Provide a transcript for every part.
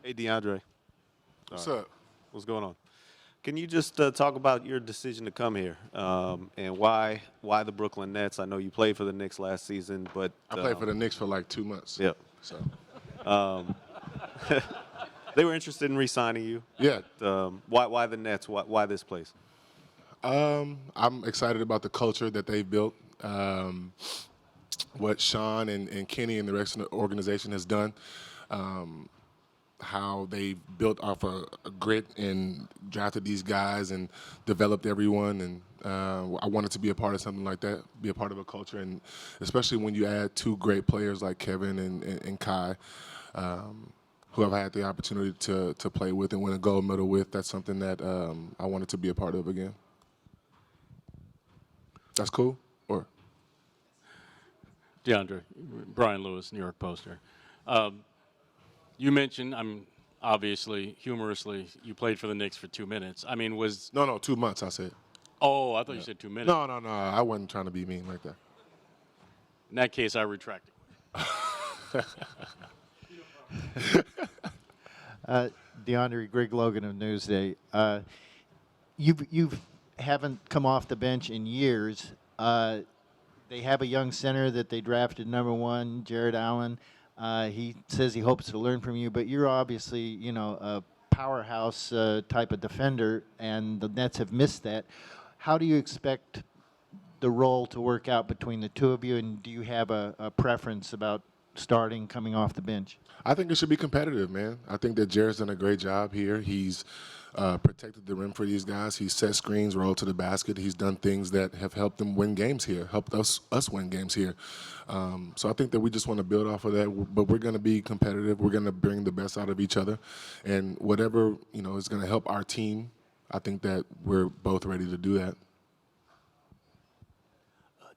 Hey, DeAndre. What's up? What's going on? Can you just talk about your decision to come here and why the Brooklyn Nets? I know you played for the Knicks last season, but I played for the Knicks for like 2 months. yeah, So they were interested in re-signing you. yeah, Why the Nets? Why this place? I'm excited about the culture that they've built. What Sean and Kenny and the rest of the organization has done. How they built off a grit and drafted these guys and developed everyone. And I wanted to be a part of something like that, be a part of a culture, and especially when you add two great players like Kevin and Kai, who I've had the opportunity to play with and win a gold medal with. That's something that I wanted to be a part of again. That's cool? Or DeAndre, Brian Lewis, New York Poster. You mentioned, obviously, humorously, you played for the Knicks for 2 minutes. I mean, No, 2 months, I said. Oh, I thought you said 2 minutes. No, I wasn't trying to be mean like that. In that case, I retract it. DeAndre, Greg Logan of Newsday. You haven't come off the bench in years. They have a young center that they drafted #1, Jared Allen. He says he hopes to learn from you, but you're obviously, a powerhouse type of defender, and the Nets have missed that. How do you expect the role to work out between the two of you, and do you have a preference about starting, coming off the bench? I think it should be competitive, man. I think that Jared's done a great job here. He's protected the rim for these guys. He's set screens, rolled to the basket. He's done things that have helped them win games here, helped us win games here. So I think that we just want to build off of that, but we're going to be competitive. We're going to bring the best out of each other. And whatever, is going to help our team, I think that we're both ready to do that.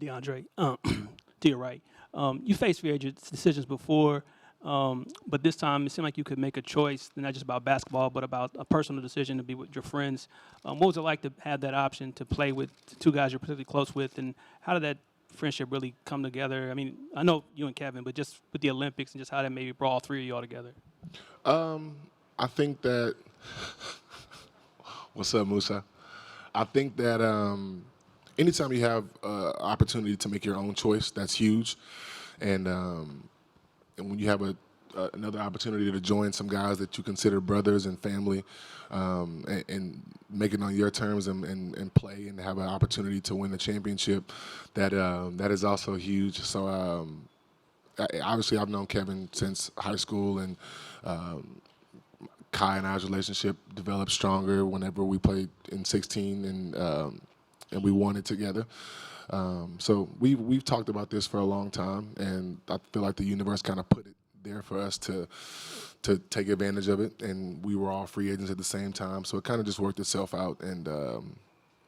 DeAndre, to your right. You faced free agent decisions before, but this time it seemed like you could make a choice, not just about basketball, but about a personal decision to be with your friends. What was it like to have that option to play with two guys you're particularly close with, and how did that friendship really come together? I mean, I know you and Kevin, but just with the Olympics and just how that maybe brought all three of you all together. I think that – what's up, Musa? I think that anytime you have opportunity to make your own choice, that's huge. And when you have another opportunity to join some guys that you consider brothers and family, and make it on your terms and play and have an opportunity to win the championship, that is also huge. So obviously I've known Kevin since high school, and Kai and I's relationship developed stronger whenever we played in 16 and we won it together. So we've talked about this for a long time, and I feel like the universe kind of put it there for us to take advantage of it, and we were all free agents at the same time, so it kind of just worked itself out, and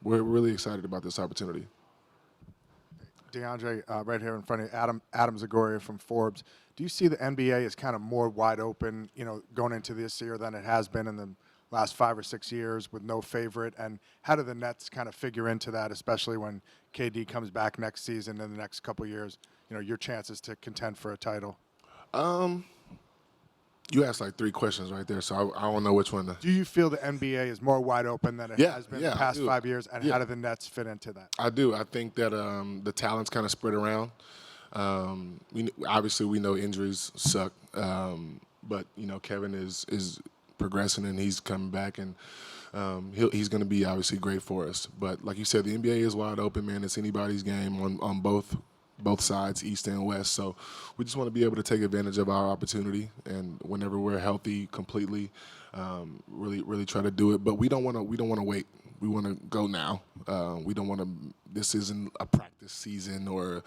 we're really excited about this opportunity. DeAndre, right here in front of you, Adam Zagoria from Forbes. Do you see the NBA as kind of more wide open, going into this year than it has been in the last 5 or 6 years with no favorite? And how do the Nets kind of figure into that, especially when KD comes back next season and the next couple of years, your chances to contend for a title? You asked like 3 questions right there, so I don't know which one to. Do you feel the NBA is more wide open than it has been the past 5 years, and how do the Nets fit into that? I do. I think that the talent's kind of spread around. Obviously, we know injuries suck, but Kevin is progressing and he's coming back, and he's going to be obviously great for us. But like you said, the NBA is wide open, man. It's anybody's game on both sides, East and West. So we just want to be able to take advantage of our opportunity, and whenever we're healthy completely, really try to do it. But we don't want to wait. We want to go now. We don't want to. This isn't a practice season or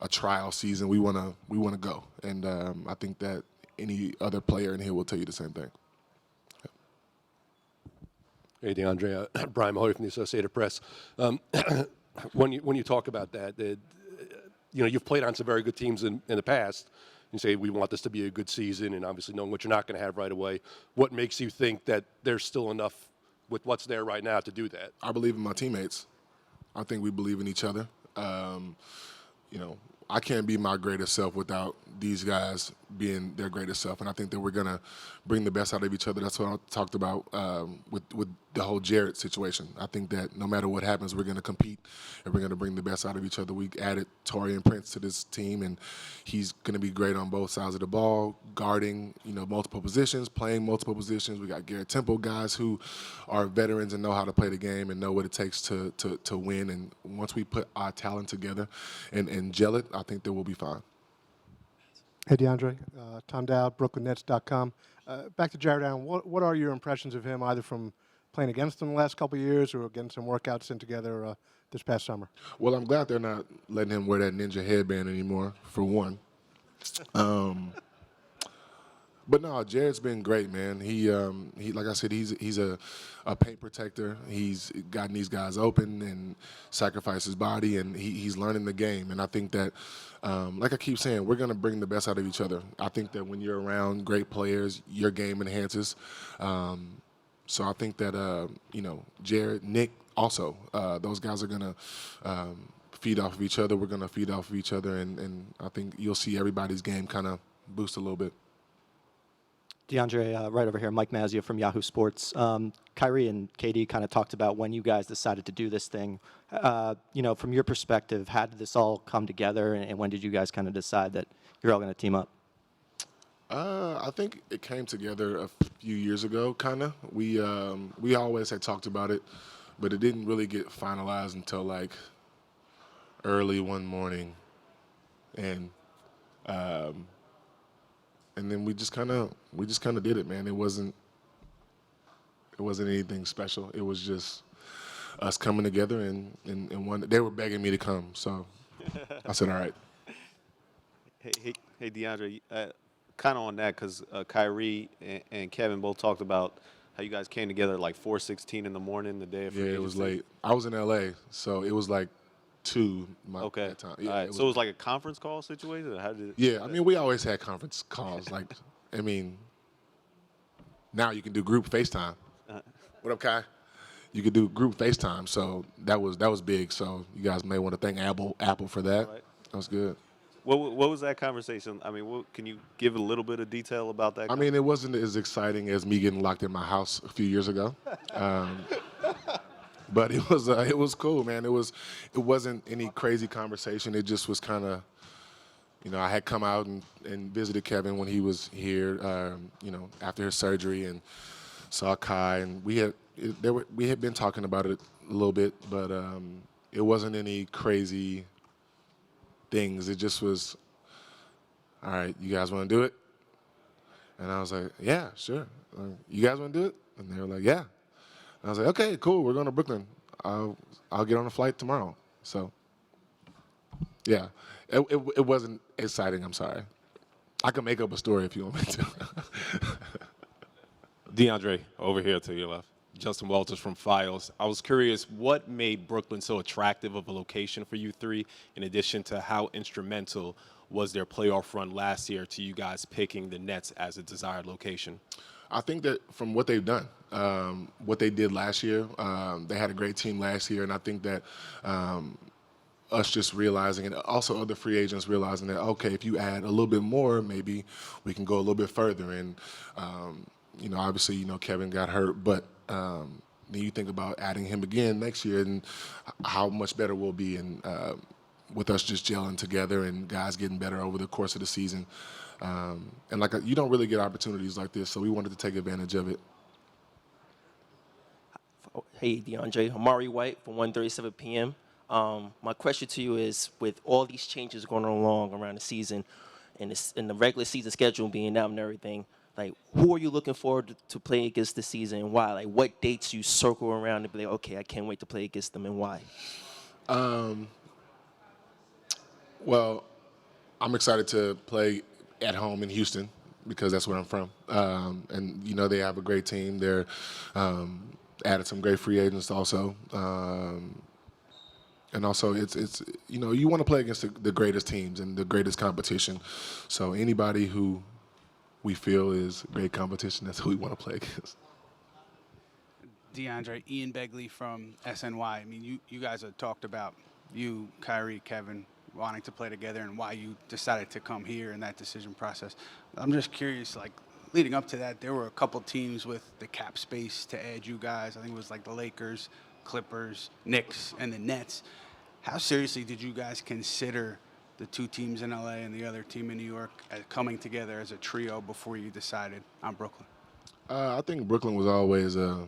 a trial season. We want to go, and I think that any other player in here will tell you the same thing. Hey, DeAndre, Brian Mahoney from the Associated Press. When you talk about that, you've played on some very good teams in the past. You say we want this to be a good season, and obviously knowing what you're not going to have right away. What makes you think that there's still enough with what's there right now to do that? I believe in my teammates. I think we believe in each other. I can't be my greatest self without these guys being their greatest self, and I think that we're gonna bring the best out of each other. That's what I talked about with the whole Jarrett situation. I think that no matter what happens, we're gonna compete and we're gonna bring the best out of each other. We added Torian Prince to this team, and he's gonna be great on both sides of the ball, guarding multiple positions, playing multiple positions. We got Garrett Temple, guys who are veterans and know how to play the game and know what it takes to win. And once we put our talent together and gel it, I think that we'll be fine. Hey, DeAndre. Tom Dowd, BrooklynNets.com. Back to Jared Allen. What are your impressions of him, either from playing against him the last couple of years or getting some workouts in together this past summer? Well, I'm glad they're not letting him wear that ninja headband anymore, for one. But no, Jared's been great, man. He like I said, he's a paint protector. He's gotten these guys open and sacrificed his body, and he's learning the game. And I think that, like I keep saying, we're gonna bring the best out of each other. I think that when you're around great players, your game enhances. So I think that Jared, Nick, also those guys are gonna feed off of each other. We're gonna feed off of each other, and I think you'll see everybody's game kind of boost a little bit. DeAndre, right over here, Mike Mazzio from Yahoo Sports. Kyrie and KD kind of talked about when you guys decided to do this thing. From your perspective, how did this all come together, and when did you guys kind of decide that you're all going to team up? I think it came together a few years ago, kind of. We always had talked about it, but it didn't really get finalized until like early one morning, and then we just kind of did it, man. It wasn't anything special. It was just us coming together, and they were begging me to come, so I said, all right. Hey, DeAndre, kind of on that, because Kyrie and Kevin both talked about how you guys came together at like 4:16 in the morning the day of free Yeah, it was agency. late. I was in L.A., so it was like 2 Okay. that time. Yeah, All right. So it was like a conference call situation? Or how did it? Yeah, I mean, we always had conference calls. Like, I mean, now you can do group FaceTime. What up, Kai? You could do group FaceTime, so that was big. So you guys may want to thank Apple for that. Right. That was good. What was that conversation? I mean, can you give a little bit of detail about that? I mean, it wasn't as exciting as me getting locked in my house a few years ago. But it was cool, man. It wasn't any crazy conversation. It just was kind of, I had come out and visited Kevin when he was here, after his surgery, and saw Kai, and we had been talking about it a little bit, but it wasn't any crazy things. It just was, all right, you guys want to do it? And I was like, yeah, sure. You guys want to do it? And they were like, yeah. I was like, okay, cool. We're going to Brooklyn. I'll get on a flight tomorrow. So, yeah, it wasn't exciting. I'm sorry. I can make up a story if you want me to. DeAndre, over here to your left. Justin Walters from Files. I was curious, what made Brooklyn so attractive of a location for you three, in addition to how instrumental was their playoff run last year to you guys picking the Nets as a desired location? I think that from what they've done, what they did last year, they had a great team last year, and I think that us just realizing, and also other free agents realizing that, okay, if you add a little bit more, maybe we can go a little bit further. And, obviously, Kevin got hurt, but then you think about adding him again next year and how much better we'll be, and with us just gelling together and guys getting better over the course of the season. And you don't really get opportunities like this, so we wanted to take advantage of it. Hey, DeAndre. Amari White from 1:37 p.m. My question to you is, with all these changes going along around the season and the regular season schedule being out and everything, like, who are you looking forward to play against this season, and why? Like, what dates you circle around and be like, okay, I can't wait to play against them, and why? Well, I'm excited to play at home in Houston because that's where I'm from. And, they have a great team. They're added some great free agents also. And also, it's you want to play against the greatest teams and the greatest competition. So anybody who we feel is great competition, that's who we want to play against. DeAndre, Ian Begley from SNY. I mean, you guys have talked about, you, Kyrie, Kevin, wanting to play together and why you decided to come here in that decision process. I'm just curious, like, leading up to that, there were a couple teams with the cap space to add you guys. I think it was like the Lakers, Clippers, Knicks, and the Nets. How seriously did you guys consider the two teams in LA and the other team in New York coming together as a trio before you decided on Brooklyn? I think Brooklyn was always a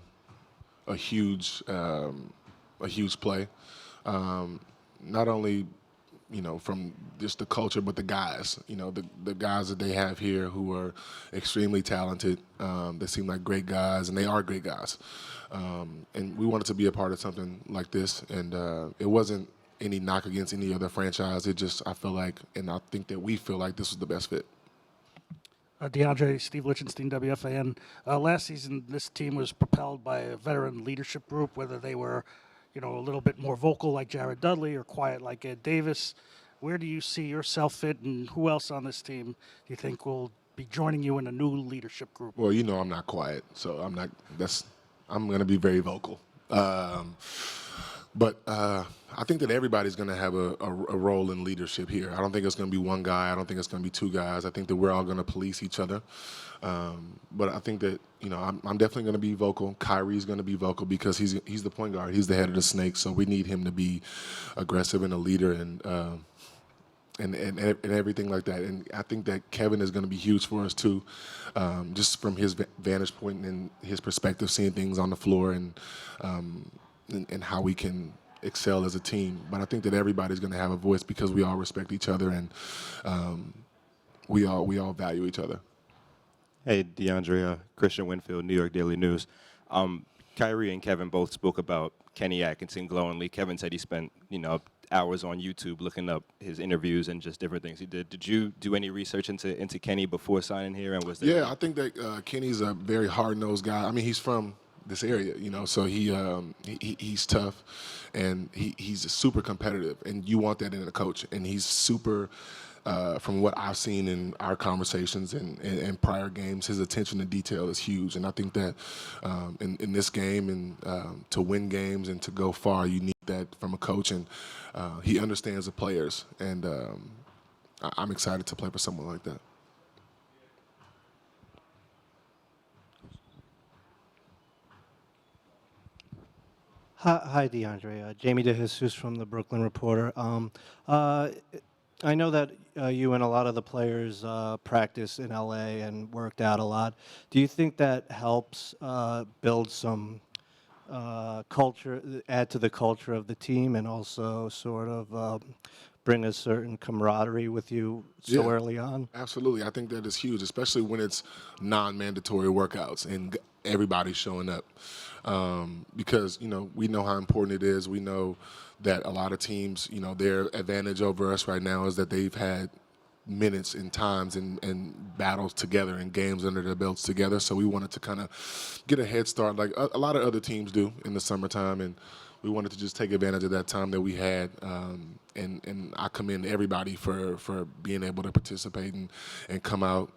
huge play. Not only, from just the culture, but the guys. The guys that they have here who are extremely talented. They seem like great guys, and they are great guys. And we wanted to be a part of something like this, and it wasn't any knock against any other franchise. It just, I feel like, and I think that we feel like this was the best fit. DeAndre, Steve Lichtenstein, WFAN. Last season, this team was propelled by a veteran leadership group, whether they were, a little bit more vocal like Jared Dudley or quiet like Ed Davis. Where do you see yourself fit, and who else on this team do you think will be joining you in a new leadership group? Well, I'm not quiet, so I'm going to be very vocal. But I think that everybody's going to have a role in leadership here. I don't think it's going to be one guy. I don't think it's going to be two guys. I think that we're all going to police each other. But I think that, I'm definitely going to be vocal. Kyrie's going to be vocal because he's the point guard. He's the head of the Snakes, so we need him to be aggressive and a leader and everything like that. And I think that Kevin is going to be huge for us too, just from his vantage point and his perspective, seeing things on the floor and how we can excel as a team. But I think that everybody's going to have a voice because we all respect each other and we all value each other. Hey, DeAndre, Christian Winfield, New York Daily News. Kyrie and Kevin both spoke about Kenny Atkinson glowingly. Kevin said he spent, hours on YouTube looking up his interviews and just different things he did. Did you do any research into Kenny before signing here? And was there I think that Kenny's a very hard-nosed guy. I mean, he's from this area, so he's tough, and he's super competitive, and you want that in a coach. And he's super, from what I've seen in our conversations and prior games, his attention to detail is huge. And I think that in this game and to win games and to go far, you need that from a coach, and he understands the players. And I'm excited to play for someone like that. Hi, DeAndre. Jamie DeJesus from the Brooklyn Reporter. I know that you and a lot of the players practice in LA and worked out a lot. Do you think that helps build some culture, add to the culture of the team, and also sort of bring a certain camaraderie with you so early on? Absolutely. I think that is huge, especially when it's non-mandatory workouts and everybody's showing up. Because, we know how important it is. We know that a lot of teams, their advantage over us right now is that they've had minutes and times and battles together and games under their belts together. So we wanted to kind of get a head start like a lot of other teams do in the summertime. And we wanted to just take advantage of that time that we had. And I commend everybody for being able to participate and come out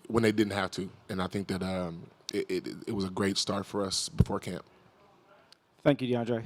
when they didn't have to. And I think that it was a great start for us before camp. Thank you, DeAndre.